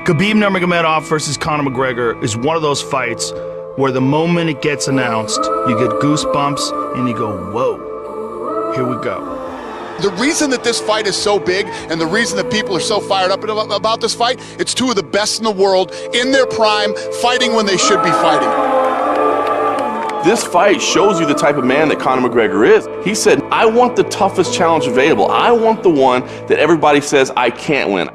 Khabib Nurmagomedov versus Conor McGregor is one of those fights where the moment it gets announced, you get goosebumps and you go, whoa, here we go. The reason that this fight is so big and the reason that people are so fired up about this fight, it's two of the best in the world in their prime, fighting when they should be fighting. This fight shows you the type of man that Conor McGregor is. He said, I want the toughest challenge available. I want the one that everybody says I can't win.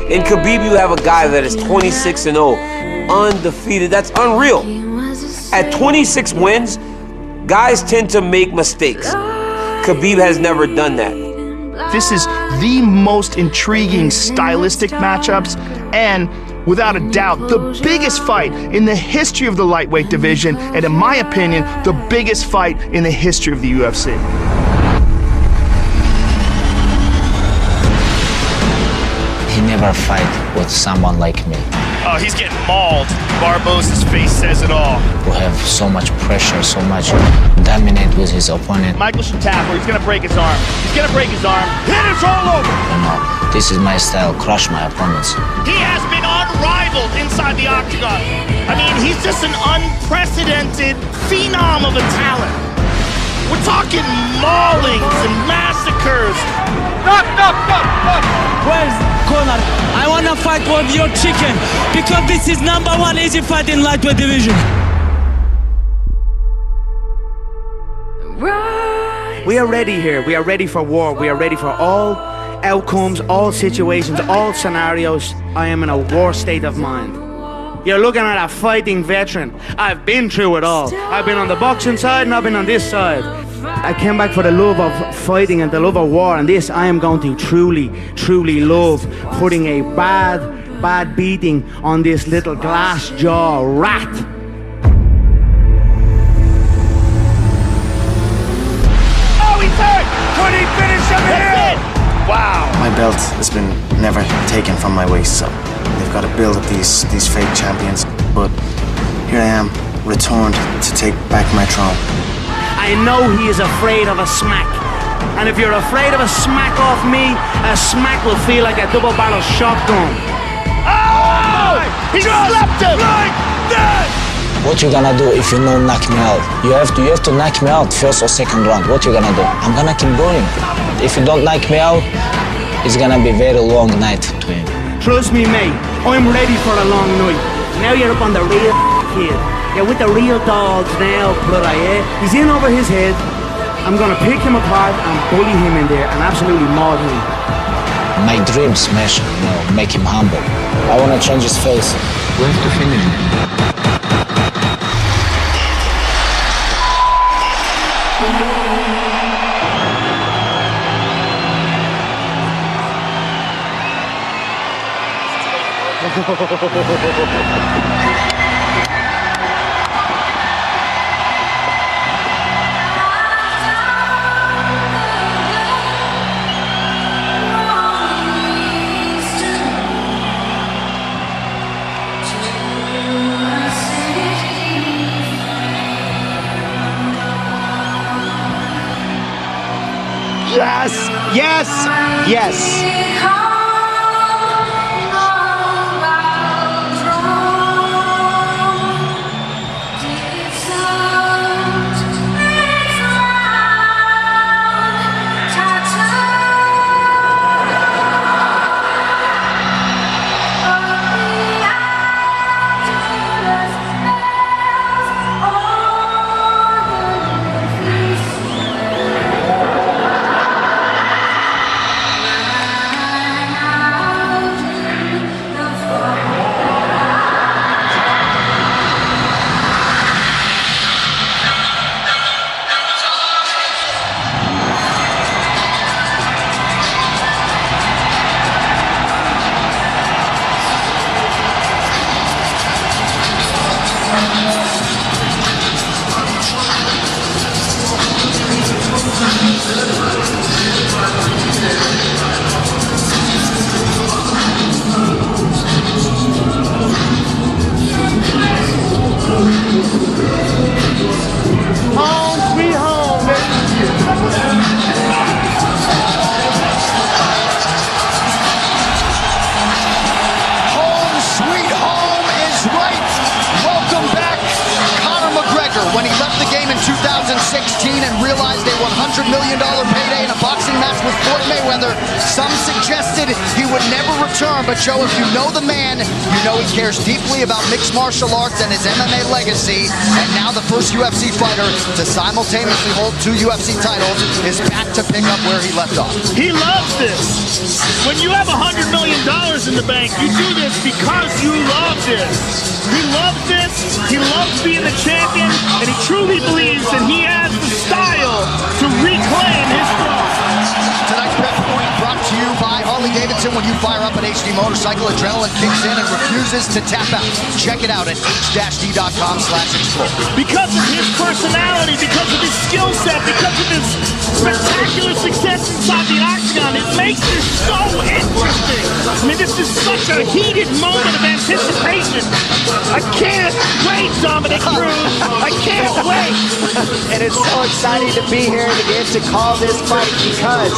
In Khabib, you have a guy that is 26-0, undefeated. That's unreal. At 26 wins, guys tend to make mistakes. Khabib has never done that. This is the most intriguing stylistic matchups and, without a doubt, the biggest fight in the history of the lightweight division, and in my opinion, the biggest fight in the history of the UFC. He never fight with someone like me. Oh, he's getting mauled. Barbosa's face says it all. Who have so much pressure, so much dominate with his opponent. Michael should tap or he's gonna break his arm. He's gonna break his arm. Hit it all over! You know, this is my style, crush my opponents. He has been unrivaled inside the octagon. I mean, he's just an unprecedented phenom of a talent. We're talking maulings and massacres. Knock! Where's Conor? I wanna fight with your chicken because this is #1 easy fight in lightweight division. We are ready here. We are ready for war. We are ready for all outcomes, all situations, all scenarios. I am in a war state of mind. You're looking at a fighting veteran. I've been through it all. I've been on the boxing side and I've been on this side. I came back for the love of fighting and the love of war, and this I am going to truly love, putting a bad beating on this little glass jaw rat. Oh, he's hurt! Could he finish him here? Wow. My belt has been never taken from my waist, so they've got to build up these fake champions. But here I am, returned to take back my throne. I know he is afraid of a smack. And if you're afraid of a smack off me, a smack will feel like a double-barrel shotgun. Oh! He slapped him! Like that! What you gonna do if you know knock me out? You have to knock me out first or second round. What you gonna do? I'm gonna keep going. If you don't knock me out, it's gonna be a very long night to him. Trust me, mate. I'm ready for a long night. Now you're up on the real kid. You're with the real dogs now, brother, yeah? He's in over his head. I'm gonna pick him apart and bully him in there and absolutely maul him. My dream smash him, you know, make him humble. I wanna change his face. We have to finish him. Yes. and realized a $100 million payday in a boxing match with Floyd Mayweather. Some suggested he would never return, but Joe, if you know the man, you know he cares deeply about mixed martial arts and his MMA legacy. And now the first UFC fighter to simultaneously hold 2 UFC titles is back to pick up where he left off. He loves this. When you have $100 million in the bank, you do this because you love this. He loves this, he loves being the champion, and he truly believes that he has the style to reclaim his throne. Tonight's press point brought to you by Harley-Davidson. When you fire up an HD motorcycle, adrenaline kicks in and refuses to tap out. Check it out at h-d.com/explore. Because of his personality, because of his skill set, because of his spectacular success inside the octagon, it makes this so interesting. I mean, this is such a heated moment of anticipation. I can't wait, Dominic Cruz. I can't wait. And it's so exciting to be here and to get to call this fight because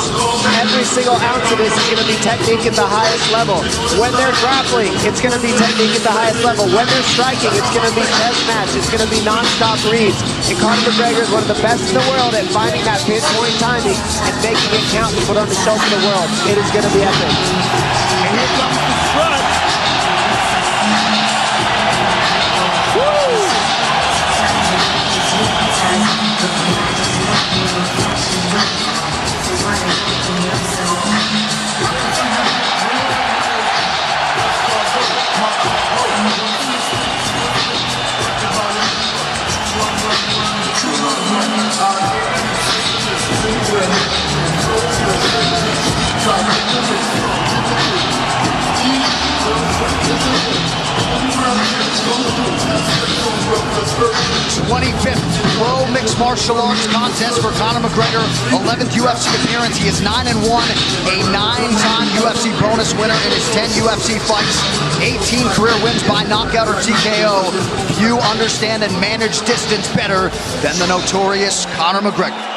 every single ounce of this is going to be technique at the highest level. When they're grappling, it's going to be technique at the highest level. When they're striking, it's going to be test match. It's going to be non-stop reads. And Conor McGregor is one of the best in the world at finding that pinpoint timing and making it count to put on the show for the world. It is going to be epic. And here comes the strut. Pro Mixed Martial Arts contest for Conor McGregor, 11th UFC appearance. He is 9-1, a 9-time UFC bonus winner in his 10 UFC fights, 18 career wins by knockout or TKO. Few understand and manage distance better than the notorious Conor McGregor.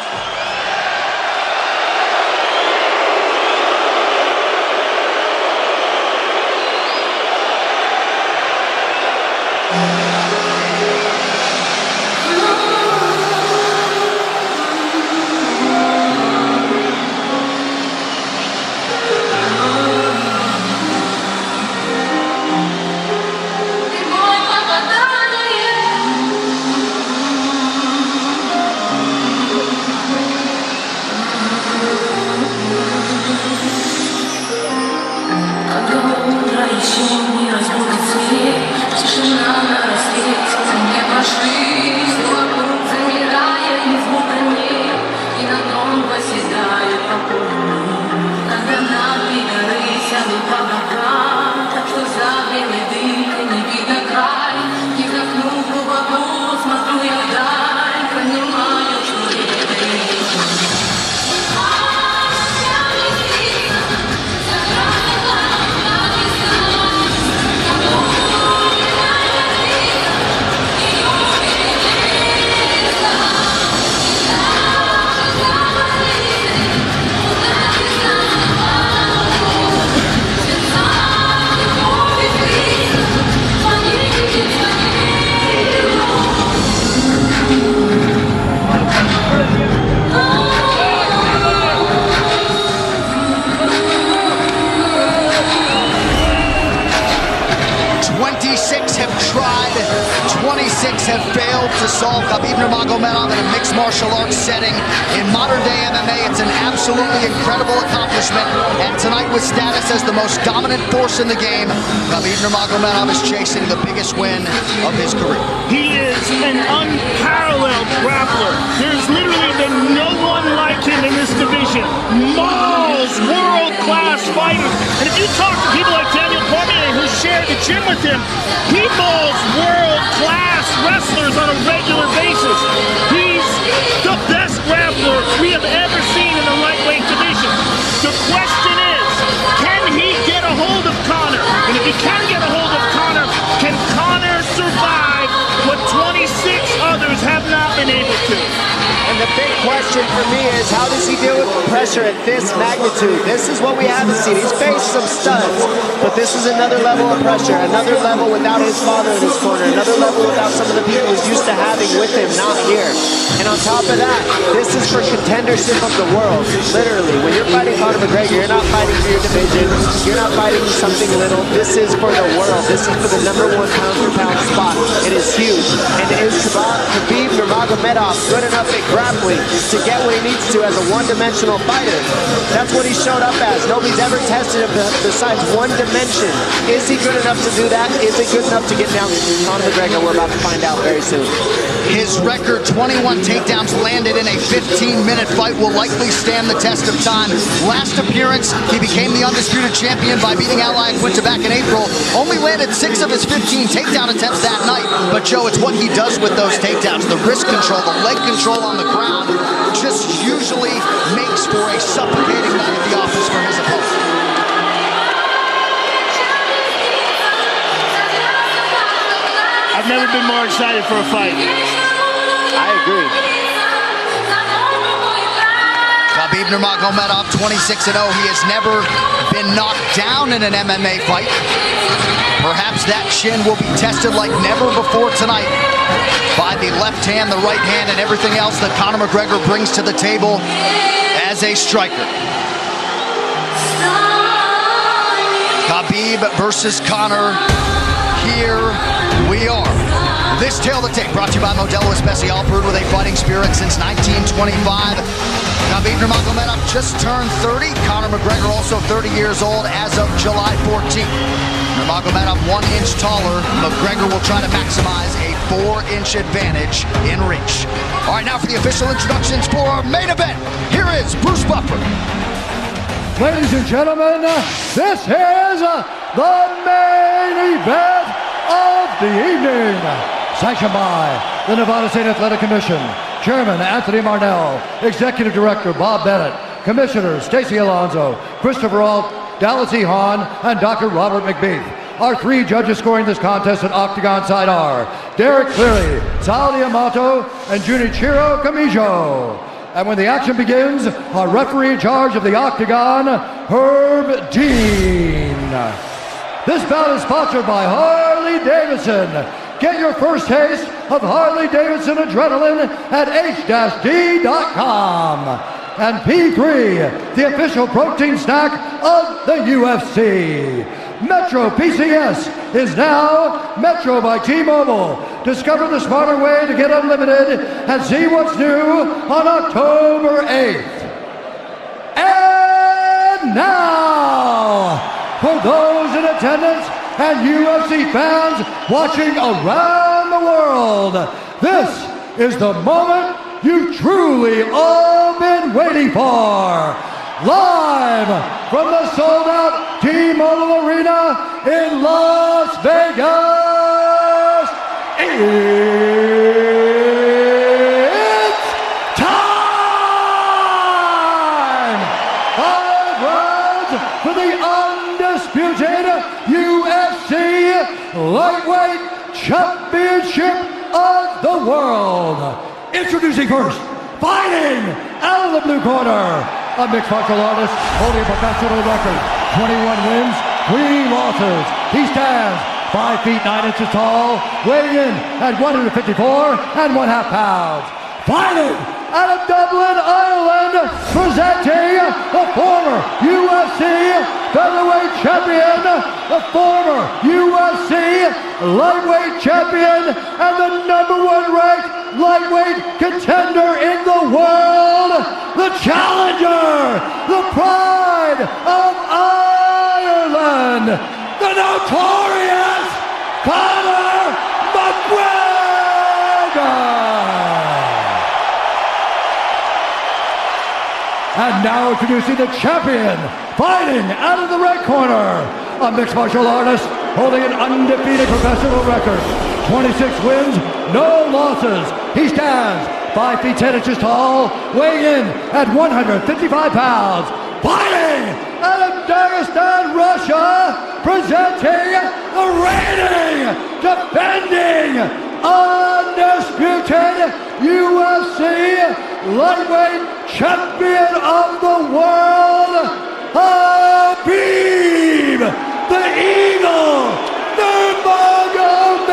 Have failed to solve Khabib Nurmagomedov in a mixed martial arts setting. In modern day MMA, it's an absolutely incredible accomplishment. And tonight, with status as the most dominant force in the game, Khabib Nurmagomedov is chasing the biggest win of his career. He is an unparalleled grappler. There's literally been no one like him in this division. Mauls world-class fighters. And if you talk to people like Daniel Cormier, who shared the gym with him, he mauls world-class wrestlers on a regular basis. He's the best grappler we have ever seen in the lightweight division. The question is, can he get a hold of Conor? And if he can get a hold of Conor, can Conor survive what 26 others have not been able to? And the big question question for me is, how does he deal with pressure at this magnitude? This is what we haven't seen. He's faced some studs, but this is another level of pressure, another level without his father in his corner, another level without some of the people he's used to having with him, not here. And on top of that, this is for contendership of the world. Literally, when you're fighting Conor McGregor, you're not fighting for your division, you're not fighting something little. This is for the world. This is for the #1 pound-for-pound spot. It is huge. And is Khabib Nurmagomedov good enough at grappling to get what he needs to as a one-dimensional fighter? That's what he showed up as. Nobody's ever tested him besides one dimension. Is he good enough to do that? Is he good enough to get down Conor McGregor? We're about to find out very soon. His record, 21 takedowns landed in a 15-minute fight, will likely stand the test of time. Last appearance, he became the undisputed champion by beating Al Iaquinta back in April. Only landed 6 of his 15 takedown attempts that night. But Joe, it's what he does with those takedowns. The wrist control, the leg control on the ground, just usually makes for a suffocating night at the office for his opponent. I've never been more excited for a fight. I agree. Khabib Nurmagomedov, 26-0. He has never been knocked down in an MMA fight. Perhaps that chin will be tested like never before tonight by the left hand, the right hand, and everything else that Conor McGregor brings to the table as a striker. Khabib versus Conor. Here we are. This Tale of the Tape brought to you by Modelo Especial, brewed with a fighting spirit since 1925. Khabib Nurmagomedov just turned 30. Conor McGregor also 30 years old as of July 14th. Nurmagomedov 1 inch taller. McGregor will try to maximize a 4-inch advantage in reach. All right, now for the official introductions for our main event. Here is Bruce Buffer. Ladies and gentlemen, this is the main event of the evening. Sanctioned by the Nevada State Athletic Commission, Chairman Anthony Marnell, Executive Director Bob Bennett, Commissioners Stacey Alonso, Christopher Alt, Dallas E. Hahn, and Dr. Robert McBeath. Our 3 judges scoring this contest at Octagon side are Derek Cleary, Sal Diamato, and Junichiro Kamijo. And when the action begins, our referee in charge of the Octagon, Herb Dean. This bout is sponsored by Harley Davidson. Get your first taste of Harley Davidson adrenaline at h-d.com. And P3, the official protein snack of the UFC. Metro PCS is now Metro by T-Mobile. Discover the smarter way to get unlimited and see what's new on October 8th. And now, for those in attendance and UFC fans watching around the world, this is the moment you've truly all been waiting for. Live from the sold-out T-Mobile Arena in Las Vegas, it's time! 5 rounds for the undisputed UFC Lightweight Championship of the World. Introducing first, fighting out of the blue corner, a mixed martial artist holding a professional record, 21 wins, 3 losses. He stands 5 feet 9 inches tall, weighing in at 154 1/2 pounds. Fighting out of Dublin, Ireland, presenting the former UFC featherweight champion, the former UFC lightweight champion, and the #1 ranked lightweight contender in the world, the challenger, the pride of Ireland, the notorious Conor McGregor. And now introducing the champion, fighting out of the red corner, a mixed martial artist holding an undefeated professional record, 26 wins, no losses. He stands 5 feet 10 inches tall, weighing in at 155 pounds. Fighting out of Dagestan, Russia, presenting the reigning, defending, undisputed UFC lightweight champion of the world, Khabib the Eagle Nurmagomedov.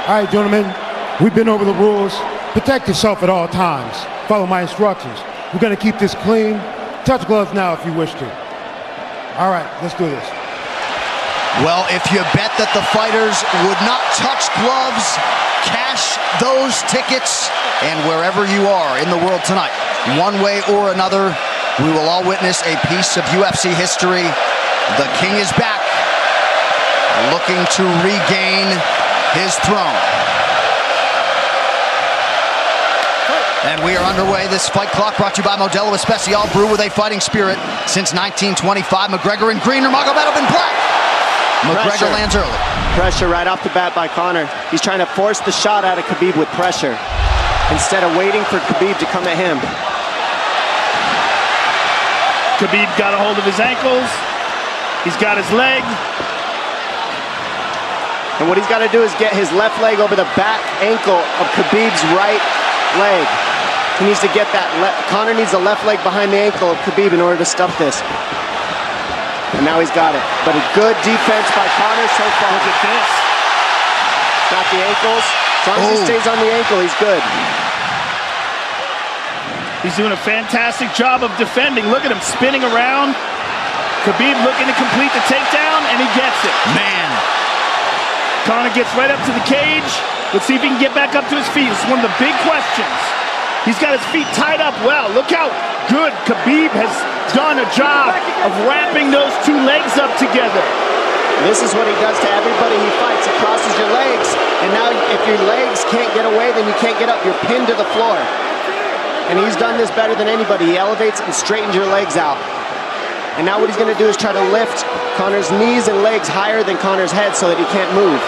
All right, gentlemen, we've been over the rules. Protect yourself at all times. Follow my instructions. We're going to keep this clean. Touch gloves now if you wish to. All right, let's do this. Well, if you bet that the fighters would not touch gloves, cash those tickets, and wherever you are in the world tonight, one way or another, we will all witness a piece of UFC history. The King is back, looking to regain his throne. And we are underway. This fight clock brought to you by Modelo Especial, brew with a fighting spirit since 1925. McGregor in green, Nurmagomedov in black. McGregor lands early. Pressure right off the bat by Conor. He's trying to force the shot out of Khabib with pressure instead of waiting for Khabib to come at him. Khabib got a hold of his ankles. He's got his leg. And what he's got to do is get his left leg over the back ankle of Khabib's right leg. He needs to get that. Conor needs the left leg behind the ankle of Khabib in order to stuff this. And now he's got it. But a good defense by Conor so far. Look at this. Got the ankles. As long as he stays on the ankle, he's good. He's doing a fantastic job of defending. Look at him spinning around. Khabib looking to complete the takedown, and he gets it. Man. Conor gets right up to the cage. Let's see if he can get back up to his feet. It's one of the big questions. He's got his feet tied up well. Look how good Khabib has done a job of wrapping those two legs up together. This is what he does to everybody he fights. He crosses your legs, and now if your legs can't get away, then you can't get up. You're pinned to the floor. And he's done this better than anybody. He elevates and straightens your legs out. And now what he's going to do is try to lift Conor's knees and legs higher than Conor's head so that he can't move.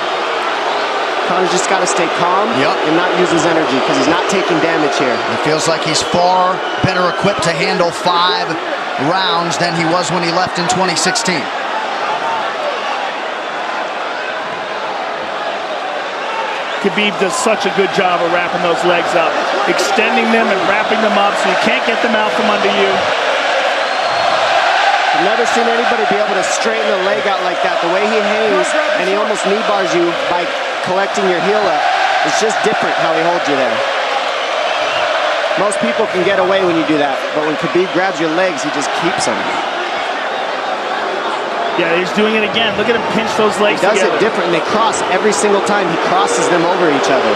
Conor's just got to stay calm and not use his energy because he's not taking damage here. It feels like he's far better equipped to handle 5 rounds than he was when he left in 2016. Khabib does such a good job of wrapping those legs up, extending them and wrapping them up so you can't get them out from under you. I've never seen anybody be able to straighten a leg out like that. The way he hangs and he almost knee bars you by collecting your heel up. It's just different how he holds you there. Most people can get away when you do that, but when Khabib grabs your legs, he just keeps them. Yeah, he's doing it again. Look at him pinch those legs together. He does together. it different, and they cross every single time. He crosses them over each other.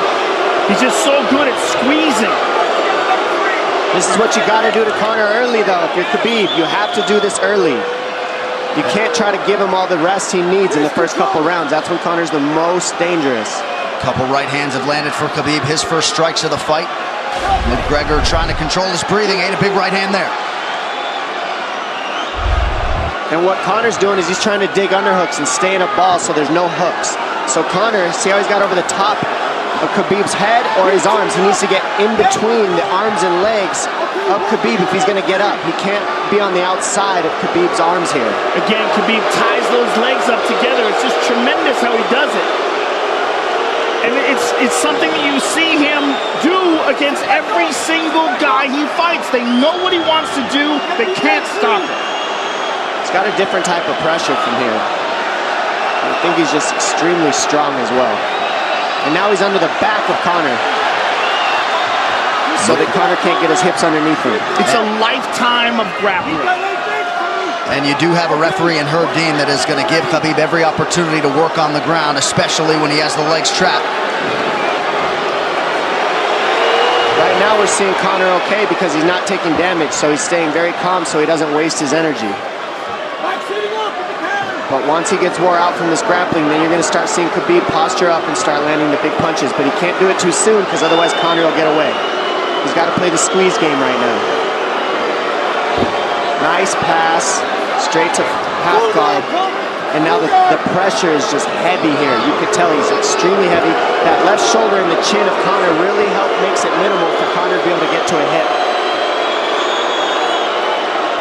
He's just so good at squeezing. This is what you got to do to Conor early, though. If you're Khabib, you have to do this early. You can't try to give him all the rest he needs in the first couple rounds. That's when Conor's the most dangerous. Couple right hands have landed for Khabib. His first strikes of the fight. McGregor trying to control his breathing. Ate a big right hand there. And what Conor's doing is he's trying to dig underhooks and stay in a ball so there's no hooks. So Conor, see how he's got over the top of Khabib's head or his arms? He needs to get in between the arms and legs of Khabib if he's going to get up. He can't be on the outside of Khabib's arms here. Again, Khabib ties those legs up together. It's just tremendous how he does it. And it's something that you see him do against every single guy he fights. They know what he wants to do. They can't stop it. He's got a different type of pressure from here. I think he's just extremely strong as well. And now he's under the back of Conor, so that Conor can't get his hips underneath him. It's a lifetime of grappling. And you do have a referee in Herb Dean that is going to give Khabib every opportunity to work on the ground, especially when he has the legs trapped. Right now we're seeing Conor okay because he's not taking damage, so he's staying very calm so he doesn't waste his energy. But once he gets wore out from this grappling, then you're going to start seeing Khabib posture up and start landing the big punches. But he can't do it too soon because otherwise Conor will get away. He's got to play the squeeze game right now. Nice pass, straight to half guard. And now the pressure is just heavy here. You could tell he's extremely heavy. That left shoulder and the chin of Conor really makes it minimal for Conor to be able to get to a hip.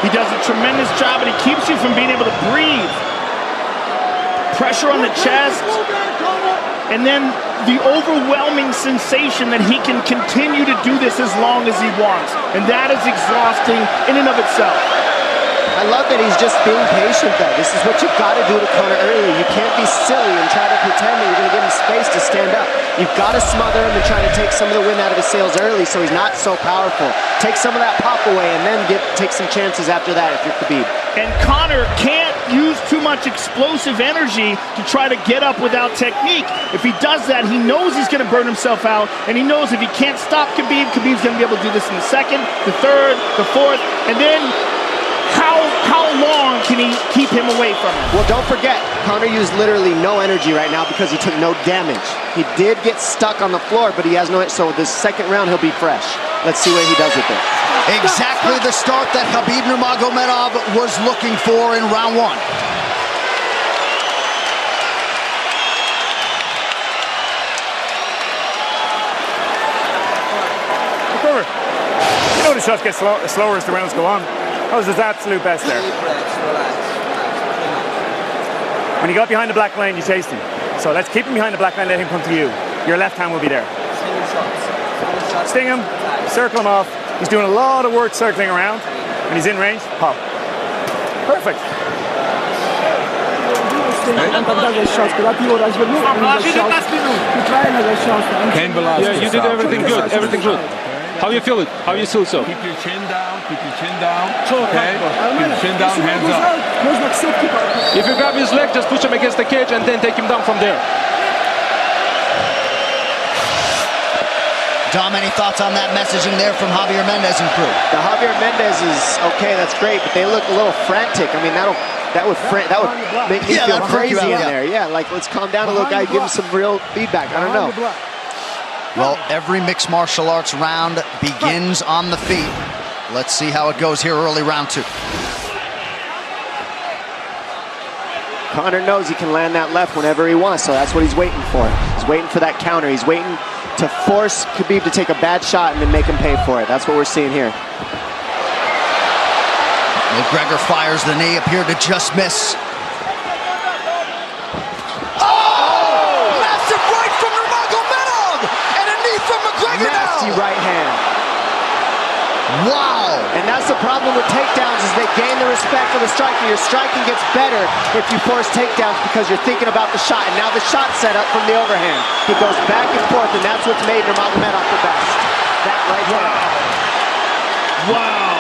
He does a tremendous job, and he keeps you from being able to breathe. pressure on the chest, and then the overwhelming sensation that he can continue to do this as long as he wants. And that is exhausting in and of itself. I love that he's just being patient, though. This is what you've got to do to Conor early. You can't be silly and try to pretend that you're going to give him space to stand up. You've got to smother him and try to take some of the wind out of his sails early so he's not so powerful. Take some of that pop away and then take some chances after that if you're Khabib. And Conor can't use too much explosive energy to try to get up without technique. If he does that, he knows he's going to burn himself out, and he knows if he can't stop Khabib, Khabib's going to be able to do this in the second, the third, the fourth, and then how long can he keep him away from him? Well, don't forget, Conor used literally no energy right now because he took no damage. He did get stuck on the floor, but he has no, so this second round he'll be fresh. Let's see what he does with it. Exactly the start that Khabib Nurmagomedov was looking for in round one. You know the shots get slower as the rounds go on. That was his absolute best there. When he got behind the black line, you chased him. So let's keep him behind the black line, let him come to you. Your left hand will be there. Sting him, circle him off. He's doing a lot of work circling around. When he's in range, pop. Perfect. Yeah, you did everything good, everything good. How you feel it? How you feel so? Keep your chin down, keep your chin down. Okay? Keep your chin down, hands up. If you grab his leg, just push him against the cage and then take him down from there. Dom, any thoughts on that messaging there from Javier Mendez and crew? The Javier Mendez is okay, that's great, but they look a little frantic. I mean, that would make me feel crazy in there. Yeah, like let's calm down a little, guy, give him some real feedback. I don't know. Well, every mixed martial arts round begins on the feet. Let's see how it goes here early round two. Conor knows he can land that left whenever he wants, so that's what he's waiting for. He's waiting for that counter. He's waiting to force Khabib to take a bad shot and then make him pay for it. That's what we're seeing here. McGregor fires the knee, appeared to just miss. Nasty right hand. Wow. And that's the problem with takedowns is they gain the respect of the striker. Your striking gets better if you force takedowns because you're thinking about the shot. And now the shot's set up from the overhand. He goes back and forth, and that's what's made Nurmagomedov the best. That right hand. Wow.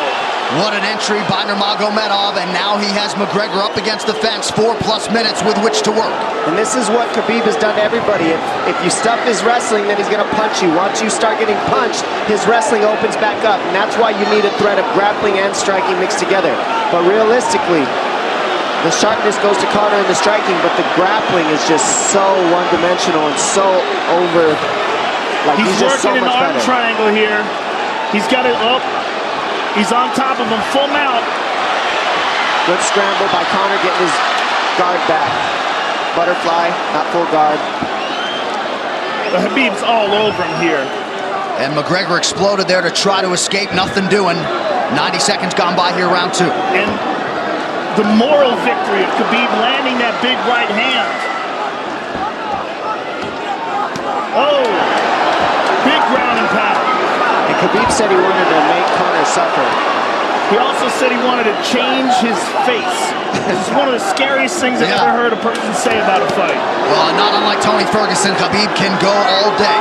What an entry by Nurmagomedov, and now he has McGregor up against the fence, 4+ minutes with which to work. And this is what Khabib has done to everybody. If you stuff his wrestling, then he's going to punch you. Once you start getting punched, his wrestling opens back up, and that's why you need a threat of grappling and striking mixed together. But realistically, the sharpness goes to Conor in the striking, but the grappling is just so one-dimensional and so over. Like he's just working so an much arm better. triangle here. He's got it up. He's on top of him, full mount. Good scramble by Conor, getting his guard back. Butterfly, not full guard. The Khabib's all over him here. And McGregor exploded there to try to escape, nothing doing. 90 seconds gone by here, round two. And the moral victory of Khabib landing that big right hand. Oh, big ground and pound. And Khabib said he wanted to make Conor suffer. He also said he wanted to change his face. This is one of the scariest things I've ever heard a person say about a fight. Well, not unlike Tony Ferguson, Khabib can go all day.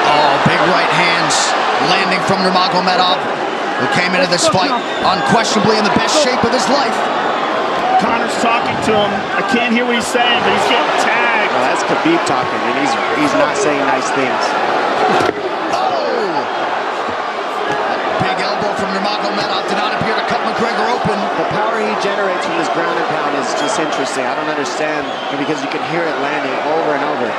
Oh, big right hands landing from Nurmagomedov, who came into this fight unquestionably in the best shape of his life. Conor's talking to him. I can't hear what he's saying, but he's getting tagged. Well, that's Khabib talking, and he's not saying nice things. Oh! Big elbow from Nurmagomedov did not appear to cut McGregor open. The power he generates from this ground and pound is just interesting. I don't understand, because you can hear it landing over and over.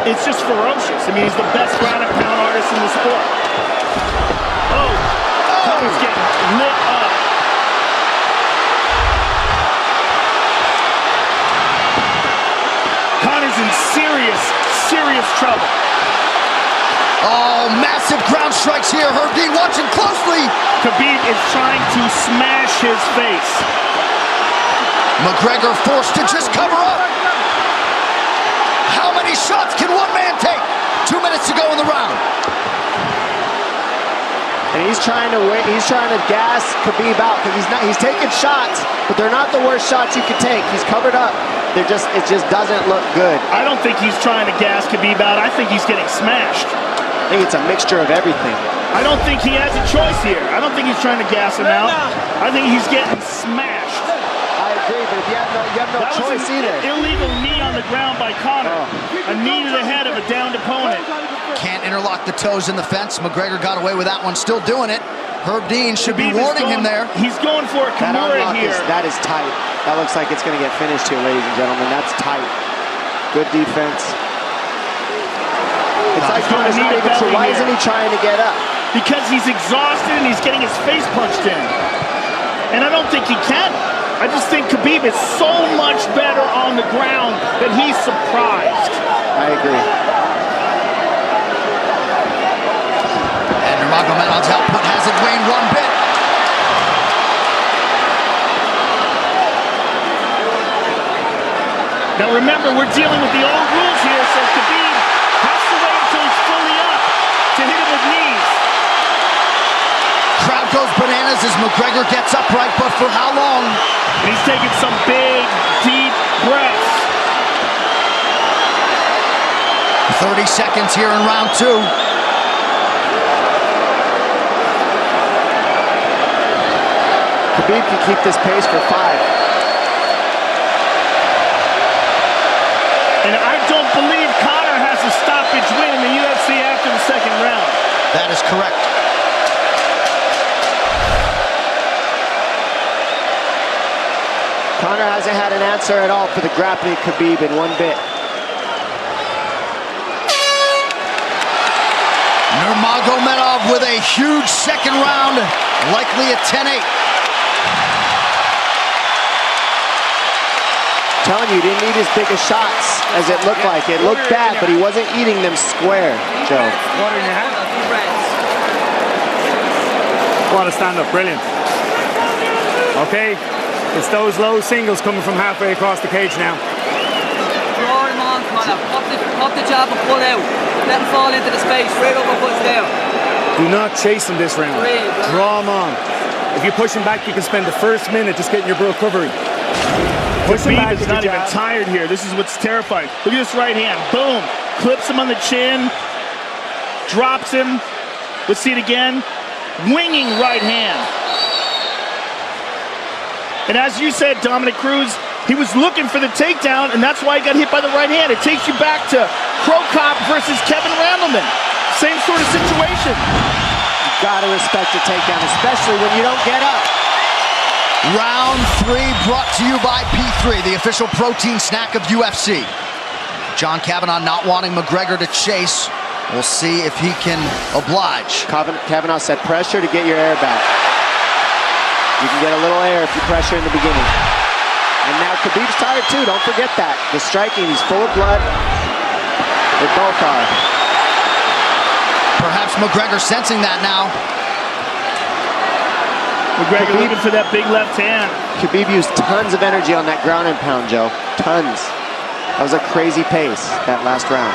It's just ferocious. I mean, he's the best ground and pound artist in the sport. Oh! Conor's getting lit up. Conor's in serious trouble. Oh, massive ground strikes here. Herb Dean watching closely. Khabib is trying to smash his face. McGregor forced to just cover up. How many shots can one man take? 2 minutes to go in the round. And he's trying to win. He's trying to gas Khabib out because he's taking shots, but they're not the worst shots you could take. He's covered up. It just doesn't look good. I don't think he's trying to gas Khabib out. I think he's getting smashed. I think it's a mixture of everything. I don't think he has a choice here. I don't think he's trying to gas him out. I think he's getting smashed. I agree, but you have no choice either. Illegal knee on the ground by Conor. A knee to the head of a downed opponent. Can't interlock the toes in the fence. McGregor got away with that one, still doing it. Herb Dean should be warning him there. He's going for a Kimura here. That is tight. That looks like it's going to get finished here, ladies and gentlemen. That's tight. Good defense. It's like Conor's not even sure. Why isn't he trying to get up? Because he's exhausted and he's getting his face punched in. And I don't think he can. I just think Khabib is so much better on the ground that he's surprised. I agree. And Nurmagomedov's output hasn't waned one bit. Now remember, we're dealing with the old rules here, so Khabib has to wait until he's fully up to hit him with knees. Crowd goes bananas as McGregor gets upright, but for how long? And he's taking some big, deep breaths. 30 seconds here in round 2. Khabib can keep this pace for 5. And I don't believe Conor has a stoppage win in the UFC after the second round. That is correct. Conor hasn't had an answer at all for the grappling Khabib in one bit. Nurmagomedov with a huge second round, likely a 10-8. Telling you, he didn't need as big of shots as it looked like. It looked bad, but he wasn't eating them square, Joe. Water in your hand? What a stand-up, brilliant. Okay, it's those low singles coming from halfway across the cage now. Draw him on, Conor. Pop the jab and pull out. Let him fall into the space, right over push down. Do not chase him this round. Draw him on. If you push him back, you can spend the first minute just getting your recovery. Khabib is not even tired here. This is what's terrifying. Look at this right hand. Boom. Clips him on the chin. Drops him. Let's see it again. Winging right hand. And as you said, Dominic Cruz, he was looking for the takedown, and that's why he got hit by the right hand. It takes you back to Crow Cop versus Kevin Randleman. Same sort of situation. You gotta respect the takedown, especially when you don't get up. Round 3 brought to you by P3, the official protein snack of UFC. John Kavanagh not wanting McGregor to chase. We'll see if he can oblige. Kavanagh said pressure to get your air back. You can get a little air if you pressure in the beginning. And now Khabib's tired too, don't forget that. The striking, he's full of blood. They both are. Perhaps McGregor sensing that now. McGregor looking for that big left hand. Khabib used tons of energy on that ground and pound, Joe. Tons. That was a crazy pace, that last round.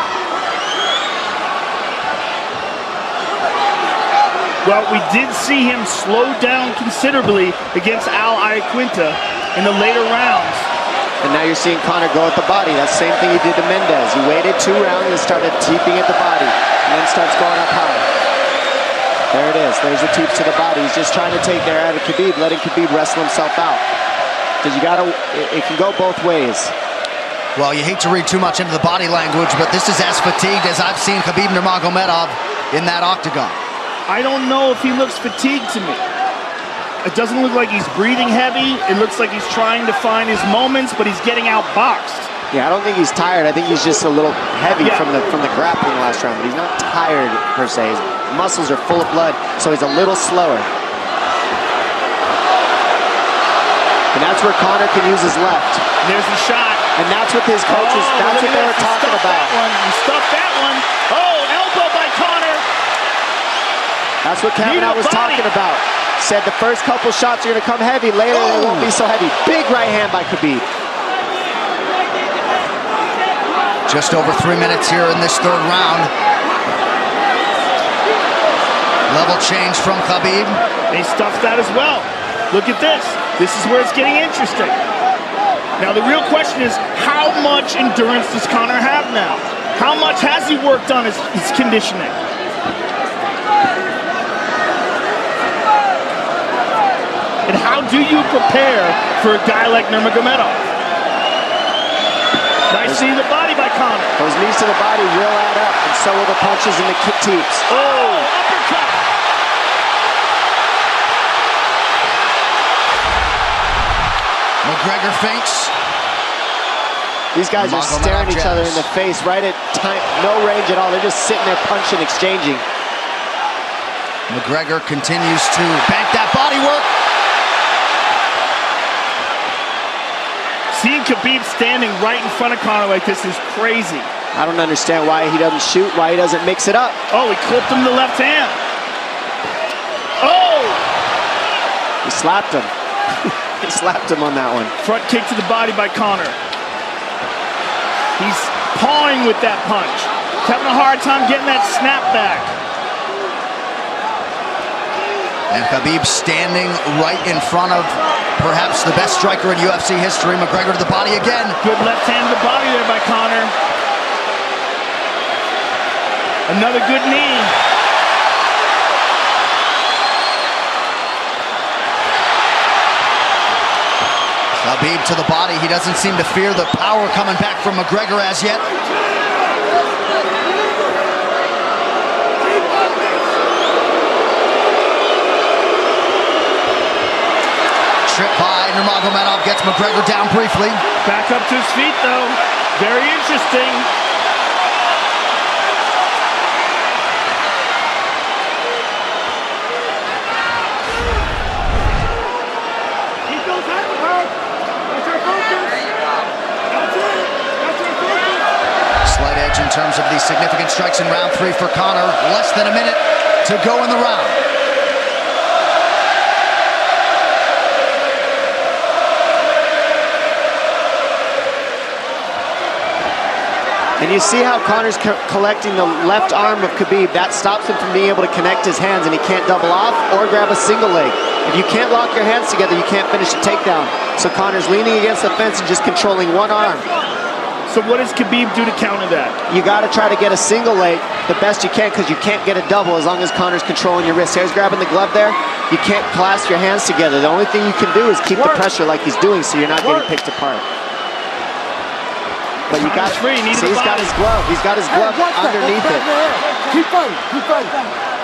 Well, we did see him slow down considerably against Al Iaquinta in the later rounds. And now you're seeing Conor go at the body. That's the same thing he did to Mendez. He waited 2 rounds and started teeping at the body. And then starts going up high. There it is. There's the teeps to the body. He's just trying to take their out of Khabib, letting Khabib wrestle himself out. Because it can go both ways. Well, you hate to read too much into the body language, but this is as fatigued as I've seen Khabib Nurmagomedov in that octagon. I don't know if he looks fatigued to me. It doesn't look like he's breathing heavy. It looks like he's trying to find his moments, but he's getting outboxed. Yeah, I don't think he's tired. I think he's just a little heavy from the grappling last round, but he's not tired per se. His muscles are full of blood, so he's a little slower. And that's where Conor can use his left. There's the shot. And that's what his coaches, that's what they were talking about. He stuffed that one. Oh, elbow by Conor. That's what Kavanaugh was talking about. Said the first couple shots are going to come heavy. Later, they won't be so heavy. Big right hand by Khabib. Just over 3 minutes here in this third round. Level change from Khabib. They stuffed that as well. Look at this. This is where it's getting interesting. Now, the real question is, how much endurance does Conor have now? How much has he worked on his conditioning? And how do you prepare for a guy like Nurmagomedov? Nice knee to the body by Conor. Those knees to the body will add up, and so will the punches and the kick teeps. Oh, uppercut. McGregor feints. These guys are staring each other in the face right at time, no range at all. They're just sitting there punching, exchanging. McGregor continues to bank that body work. Seeing Khabib standing right in front of Conor like this is crazy. I don't understand why he doesn't shoot, why he doesn't mix it up. Oh, he clipped him to the left hand. Oh! He slapped him. He slapped him on that one. Front kick to the body by Conor. He's pawing with that punch. He's having a hard time getting that snap back. And Khabib standing right in front of perhaps the best striker in UFC history. McGregor to the body again. Good left hand to the body there by Conor. Another good knee. Khabib to the body. He doesn't seem to fear the power coming back from McGregor as yet. Trip by Nurmagomedov gets McGregor down briefly. Back up to his feet though. Very interesting. Slight edge in terms of the significant strikes in round 3 for Conor. Less than a minute to go in the round. And you see how Conor's collecting the left arm of Khabib. That stops him from being able to connect his hands, and he can't double off or grab a single leg. If you can't lock your hands together, you can't finish a takedown. So Conor's leaning against the fence and just controlling one arm. So what does Khabib do to counter that? You got to try to get a single leg the best you can, because you can't get a double as long as Conor's controlling your wrist. Here's grabbing the glove there. You can't clasp your hands together. The only thing you can do is keep the pressure like he's doing so you're not getting picked apart. But you got see, he's got his glove. He's got his glove underneath it. Keep fighting, keep fighting.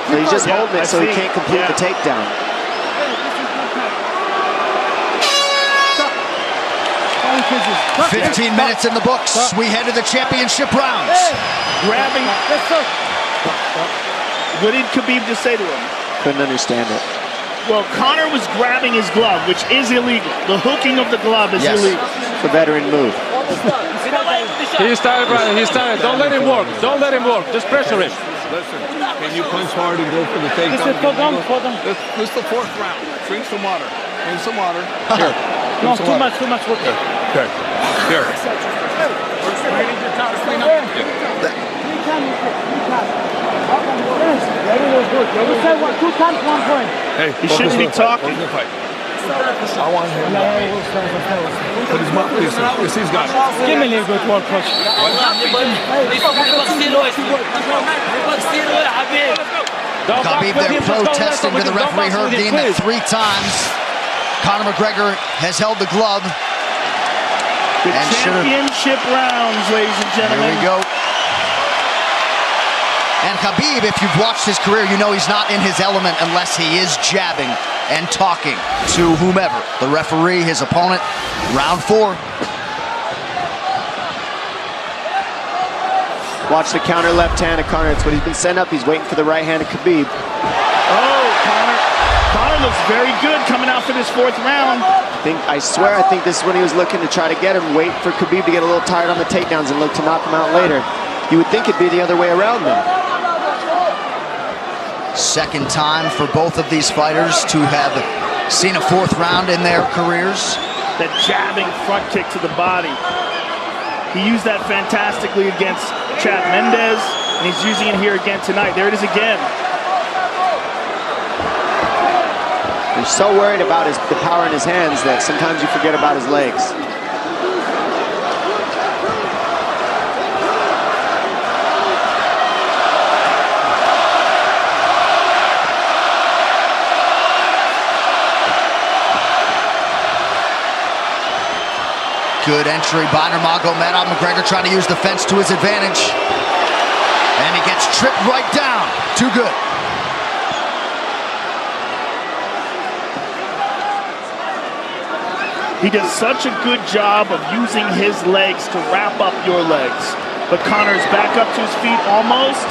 So he's just holding it so he can't complete the takedown. 15 minutes in the books. We head to the championship rounds. Grabbing. What did Khabib just say to him? Couldn't understand it. Well, Conor was grabbing his glove, which is illegal. The hooking of the glove is illegal. It's a veteran move. He's tired, brother. He's tired. Don't let him work. Don't let him work. Just pressure him. Listen, can you punch hard and go for the takedown? This is the 4th round. Drink some water. Drink some water. Here. No, too much work. Okay. Here. Hey, he shouldn't be talking. I want him. Put his mouth. Yes, he's got it. Give me a little bit more push. Khabib there protesting to the referee, heard deemed that 3 times. Conor McGregor has held the glove. The championship rounds, ladies and gentlemen. Here we go. And Khabib, if you've watched his career, you know he's not in his element unless he is jabbing and talking to whomever. The referee, his opponent, round 4. Watch the counter left hand of Conor. It's what he's been setting up. He's waiting for the right hand of Khabib. Oh, Conor looks very good coming out for this 4th round. I swear, I think this is when he was looking to try to get him, wait for Khabib to get a little tired on the takedowns and look to knock him out later. You would think it'd be the other way around, though. Second time for both of these fighters to have seen a fourth round in their careers. That jabbing front kick to the body. He used that fantastically against Chad Mendes, and he's using it here again tonight. There it is again. You're so worried about the power in his hands that sometimes you forget about his legs. Good entry by Nurmagomedov. McGregor trying to use the fence to his advantage. And he gets tripped right down. Too good. He does such a good job of using his legs to wrap up your legs. But Conor's back up to his feet almost.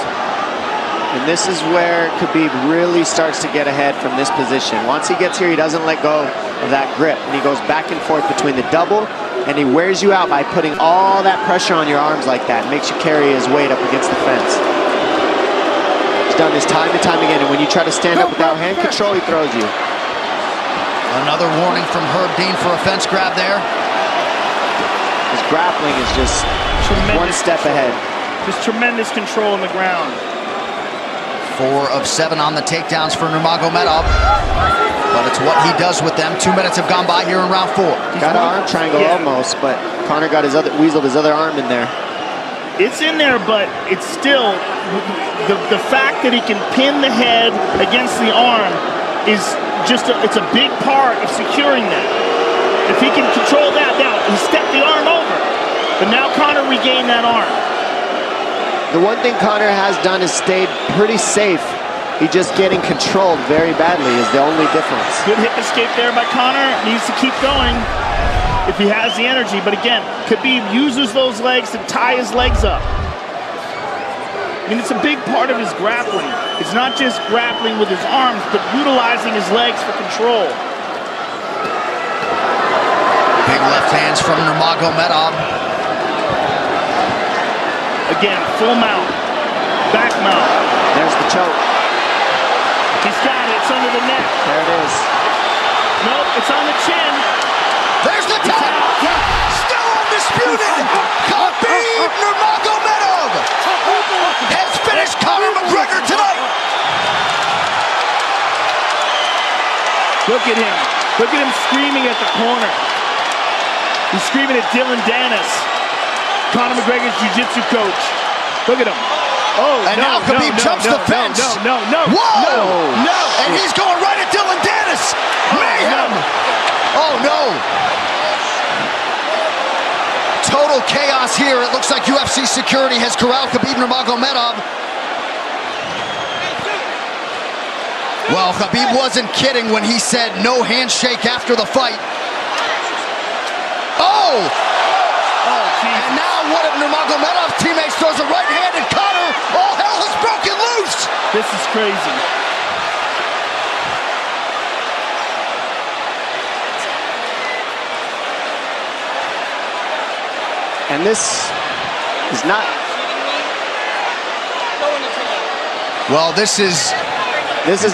And this is where Khabib really starts to get ahead from this position. Once he gets here, he doesn't let go of that grip. And he goes back and forth between the double, and he wears you out by putting all that pressure on your arms like that. It makes you carry his weight up against the fence. He's done this time and time again, and when you try to stand up without hand control, he throws you. Another warning from Herb Dean for a fence grab there. His grappling is just one step ahead. Just tremendous control on the ground. 4 of 7 on the takedowns for Nurmagomedov. But it's what he does with them. 2 minutes have gone by here in round 4. Got an arm triangle almost, but Conor got weaseled his other arm in there. It's in there, but it's still, the fact that he can pin the head against the arm is just, it's a big part of securing that. If he can control that, now he stepped the arm over, but now Conor regained that arm. The one thing Conor has done is stayed pretty safe. He just getting controlled very badly is the only difference. Good hip escape there by Conor. Needs to keep going if he has the energy. But again, Khabib uses those legs to tie his legs up. I mean, it's a big part of his grappling. It's not just grappling with his arms, but utilizing his legs for control. Big left hands from Nurmagomedov. Again, full mount, back mount. There's the choke. He's got it, it's under the neck. There it is. Nope, it's on the chin. There's the tap. Still undisputed. Khabib Nurmagomedov has finished Conor McGregor tonight. Look at him. Look at him screaming at the corner. He's screaming at Dylan Dennis, Conor McGregor's jiu-jitsu coach. Look at him. Oh, and now Khabib jumps the fence. No. Whoa! No! And he's going right at Dylan Dennis. Mayhem! Oh, no. Total chaos here. It looks like UFC security has corralled Khabib Nurmagomedov. Well, Khabib wasn't kidding when he said no handshake after the fight. Oh! And now one of Nurmagomedov's teammates throws a right hand at Conor. All hell has broken loose. This is crazy. And this is not... Well, this is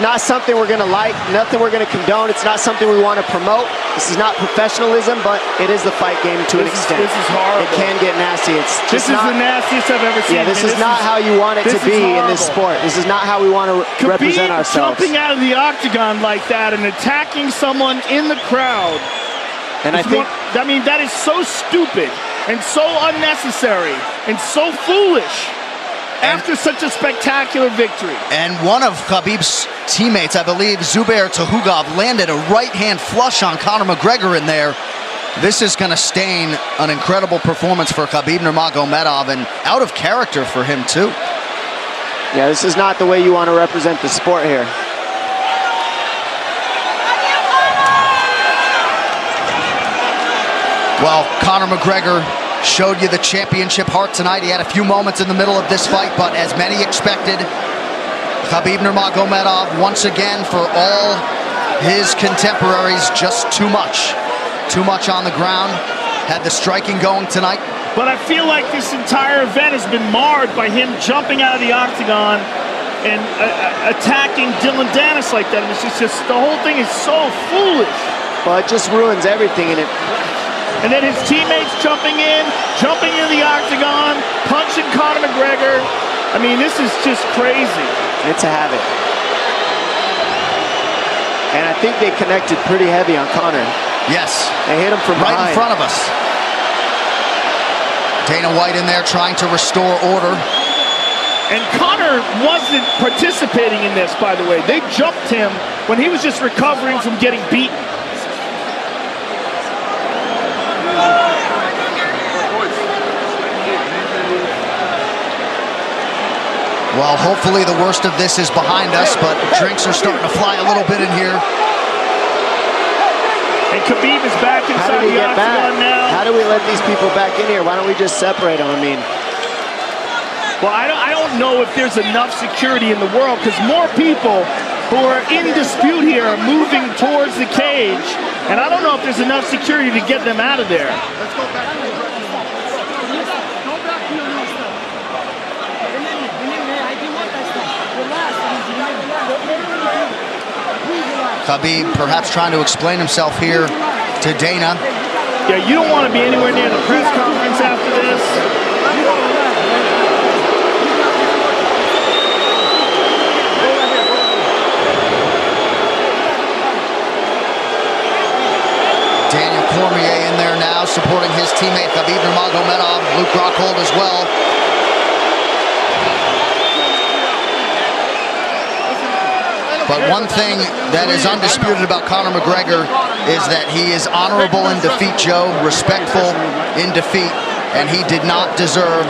not something we're going to like, nothing we're going to condone. It's not something we want to promote. This is not professionalism, but it is the fight game to an extent. This is horrible. It can get nasty. This is the nastiest I've ever seen. Yeah, this is not how you want it to be in this sport. This is not how we want to represent ourselves. Jumping out of the octagon like that and attacking someone in the crowd. And I mean, that is so stupid and so unnecessary and so foolish. After such a spectacular victory. And one of Khabib's teammates, I believe, Zubair Tukhugov, landed a right-hand flush on Conor McGregor in there. This is going to stain an incredible performance for Khabib Nurmagomedov and out of character for him, too. Yeah, this is not the way you want to represent the sport here. Well, Conor McGregor showed you the championship heart tonight. He had a few moments in the middle of this fight, but as many expected, Khabib Nurmagomedov, once again, for all his contemporaries, just too much. Too much on the ground. Had the striking going tonight. But I feel like this entire event has been marred by him jumping out of the octagon and attacking Dylan Dennis like that. And it's just the whole thing is so foolish. Well, it just ruins everything in it. And then his teammates jumping into the octagon, punching Conor McGregor. I mean, this is just crazy. It's a habit. And I think they connected pretty heavy on Conor. Yes. They hit him from right behind. in front of us. Dana White in there trying to restore order. And Conor wasn't participating in this, by the way. They jumped him when he was just recovering from getting beaten. Well, hopefully the worst of this is behind us, but drinks are starting to fly a little bit in here. And Khabib is back inside the octagon now. How do we let these people back in here? Why don't we just separate them? I mean, well, I don't know if there's enough security in the world, because more people who are in dispute here are moving towards the cage, and I don't know if there's enough security to get them out of there. Let's go back to your Khabib perhaps trying to explain himself here to Dana. Yeah, you don't want to be anywhere near the press conference after this. Daniel Cormier in there now, supporting his teammate Khabib Nurmagomedov, Luke Rockhold as well. But one thing that is undisputed about Conor McGregor is that he is honorable in defeat, Joe, respectful in defeat, and he did not deserve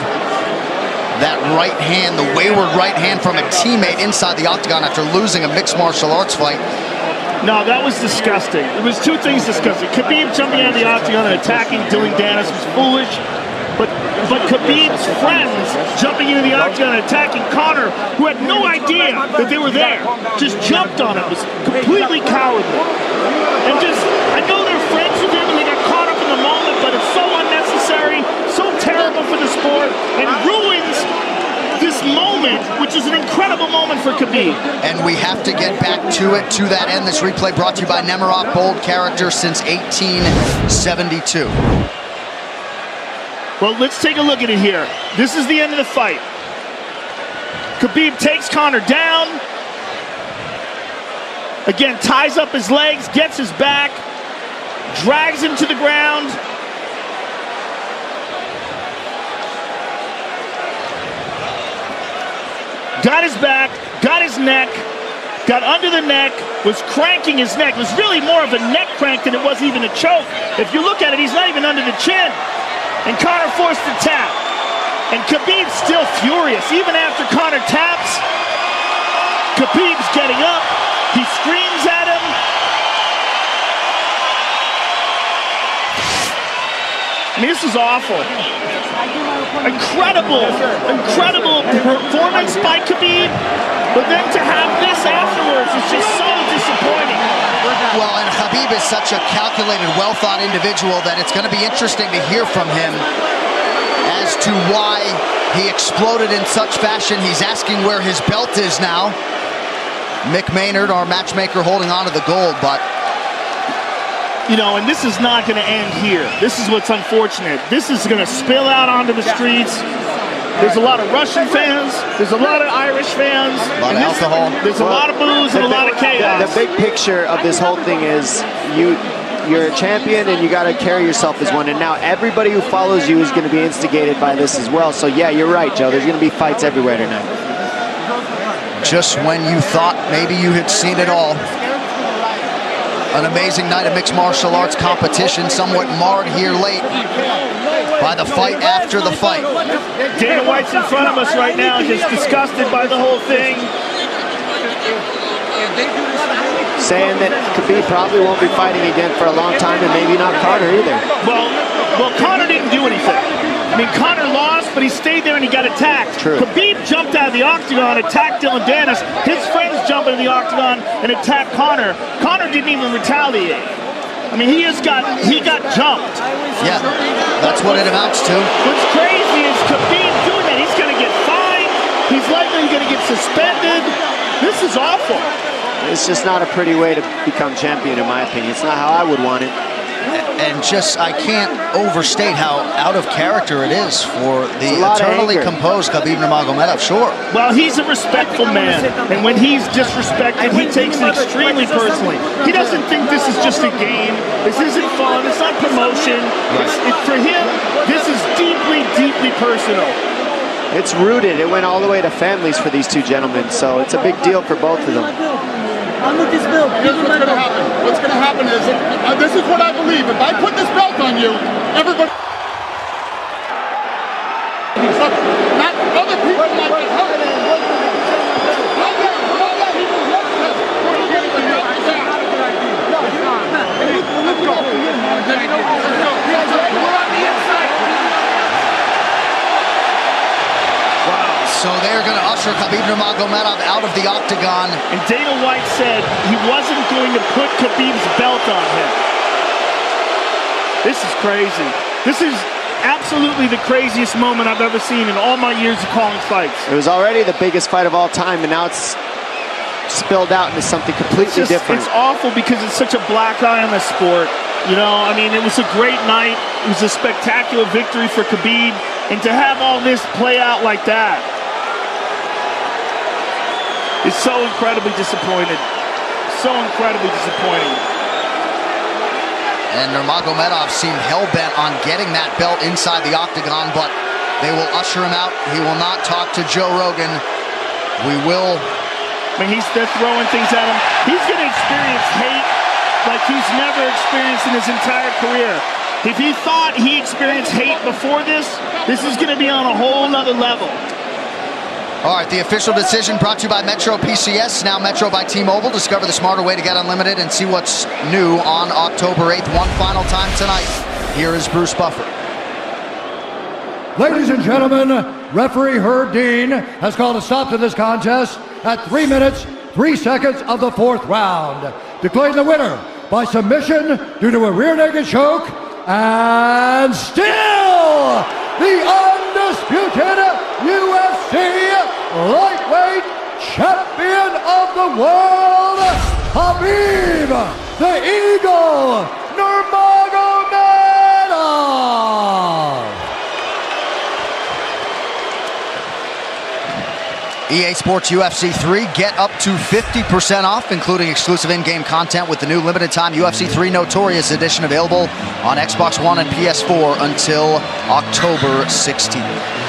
that right hand, the wayward right hand from a teammate inside the octagon after losing a mixed martial arts fight. No, that was disgusting. It was two things disgusting. Khabib jumping out of the octagon and attacking Dylan Dennis was foolish. But Khabib's friends jumping into the octagon and attacking Conor, who had no idea that they were there, just jumped on him. It was completely cowardly. And just, I know they're friends with him and they got caught up in the moment, but it's so unnecessary, so terrible for the sport, and ruins this moment, which is an incredible moment for Khabib. And we have to get back to it, to that end. This replay brought to you by Nemiroff, bold character since 1872. Well, let's take a look at it here. This is the end of the fight. Khabib takes Conor down. Again, ties up his legs, gets his back, drags him to the ground. Got his back, got his neck, got under the neck, was cranking his neck. It was really more of a neck crank than it was even a choke. If you look at it, he's not even under the chin. And Conor forced the tap. And Khabib's still furious. Even after Conor taps, Khabib's getting up. He screams at him. I mean, this is awful. Incredible performance by Khabib. But then to have this afterwards is just so disappointing. Well, and Khabib is such a calculated, well-thought individual that it's going to be interesting to hear from him as to why he exploded in such fashion. He's asking where his belt is now. Mick Maynard, our matchmaker, holding on to the gold, but... You know, and this is not going to end here. This is what's unfortunate. This is going to spill out onto the streets. There's a lot of Russian fans. There's a lot of Irish fans. A lot of alcohol. There's a lot of booze and a lot of chaos. The big picture of this whole thing is you're a champion and you got to carry yourself as one. And now everybody who follows you is going to be instigated by this as well. So yeah, you're right, Joe. There's going to be fights everywhere tonight. Just when you thought maybe you had seen it all. An amazing night of mixed martial arts competition, somewhat marred here late by the fight after the fight. Dana White's in front of us right now, just disgusted by the whole thing. Saying that Khabib probably won't be fighting again for a long time, and maybe not Conor either. Well, Conor didn't do anything. I mean, Conor lost, but he stayed there and he got attacked. True. Khabib jumped out of the octagon, attacked Dylan Dennis. His friends jumped into the octagon and attacked Conor. Conor didn't even retaliate. I mean, he got jumped. Yeah, that's what it amounts to. What's crazy is Khabib doing that. He's going to get fined. He's likely going to get suspended. This is awful. It's just not a pretty way to become champion, in my opinion. It's not how I would want it. And just, I can't overstate how out of character it is for the eternally composed Khabib Nurmagomedov, sure. Well, he's a respectful man, and when he's disrespected, he takes it extremely personally. He doesn't think this is just a game. This isn't fun. It's not promotion. For him, this is deeply, deeply personal. It's rooted. It went all the way to families for these two gentlemen, so it's a big deal for both of them. Here's what's going to happen. What's going to happen is, this is what I believe. If I put this belt on you, everybody... Not other people like this. So they're going to usher Khabib Nurmagomedov out of the octagon. And Dana White said he wasn't going to put Khabib's belt on him. This is crazy. This is absolutely the craziest moment I've ever seen in all my years of calling fights. It was already the biggest fight of all time, and now it's spilled out into something completely different. It's awful because it's such a black eye on the sport. You know, I mean, it was a great night. It was a spectacular victory for Khabib. And to have all this play out like that, it's so incredibly disappointed. So incredibly disappointing. And Nurmagomedov seemed hell-bent on getting that belt inside the octagon, but they will usher him out. He will not talk to Joe Rogan. I mean, they're throwing things at him. He's going to experience hate like he's never experienced in his entire career. If he thought he experienced hate before this is going to be on a whole nother level. All right, the official decision brought to you by Metro PCS, now Metro by T-Mobile. Discover the smarter way to get unlimited and see what's new on October 8th. One final time tonight. Here is Bruce Buffer. Ladies and gentlemen, referee Herb Dean has called a stop to this contest at 3 minutes, 3 seconds of the 4th round. Declaring the winner by submission due to a rear naked choke, and still the undisputed UFC lightweight champion of the world, Khabib the Eagle Nurmagomedov. EA Sports UFC 3, get up to 50% off, including exclusive in-game content with the new limited-time UFC 3 Notorious Edition available on Xbox One and PS4 until October 16th.